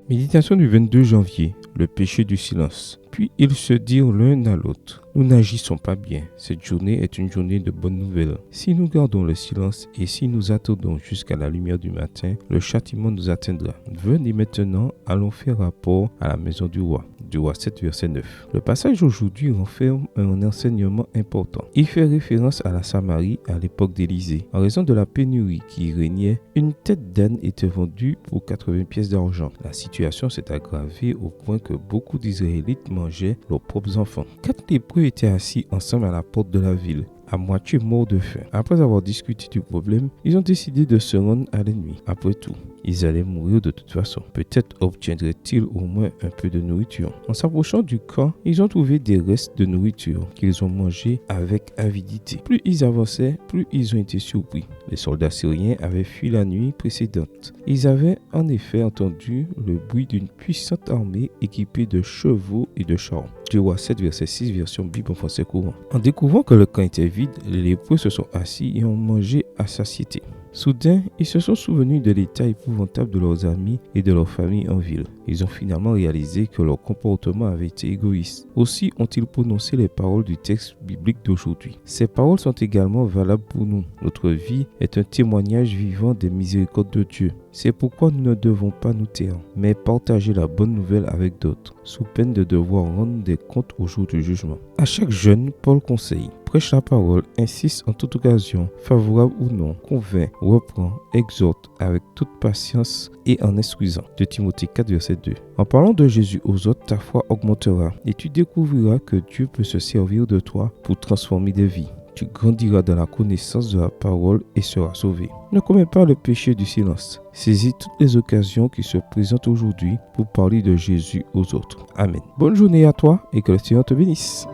Méditation du 22 janvier, le péché du silence. Puis ils se dirent l'un à l'autre, nous n'agissons pas bien, cette journée est une journée de bonnes nouvelles. Si nous gardons le silence et si nous attendons jusqu'à la lumière du matin, le châtiment nous atteindra. Venez maintenant, allons faire rapport à la maison du roi. Du roi 7, verset 9. Le passage aujourd'hui renferme un enseignement important. Il fait référence à la Samarie à l'époque d'Élisée. En raison de la pénurie qui régnait, une tête d'âne était vendue pour 80 pièces d'argent. La situation s'est aggravée au point que beaucoup d'Israélites mangeaient leurs propres enfants. 4 lépreux étaient assis ensemble à la porte de la ville, à moitié morts de faim. Après avoir discuté du problème, ils ont décidé de se rendre à l'ennemi. Après tout, ils allaient mourir de toute façon. Peut-être obtiendraient-ils au moins un peu de nourriture. En s'approchant du camp, ils ont trouvé des restes de nourriture qu'ils ont mangés avec avidité. Plus ils avançaient, plus ils ont été surpris. Les soldats syriens avaient fui la nuit précédente. Ils avaient en effet entendu le bruit d'une puissante armée équipée de chevaux et de chariots. Du roi 7, verset 6, version Bible en français courant. En découvrant que le camp était vide, les lépreux se sont assis et ont mangé à satiété. Soudain, ils se sont souvenus de l'état épouvantable de leurs amis et de leur famille en ville. Ils ont finalement réalisé que leur comportement avait été égoïste. Aussi ont-ils prononcé les paroles du texte biblique d'aujourd'hui. Ces paroles sont également valables pour nous. Notre vie est un témoignage vivant des miséricordes de Dieu. C'est pourquoi nous ne devons pas nous taire, mais partager la bonne nouvelle avec d'autres, sous peine de devoir rendre des comptes au jour du jugement. À chaque jeune, Paul conseille: prêche la parole, insiste en toute occasion, favorable ou non, convainc, reprend, exhorte avec toute patience et en instruisant. De Timothée 4, verset 2. En parlant de Jésus aux autres, ta foi augmentera et tu découvriras que Dieu peut se servir de toi pour transformer des vies. Tu grandiras dans la connaissance de la parole et seras sauvé. Ne commets pas le péché du silence. Saisis toutes les occasions qui se présentent aujourd'hui pour parler de Jésus aux autres. Amen. Bonne journée à toi et que le Seigneur te bénisse.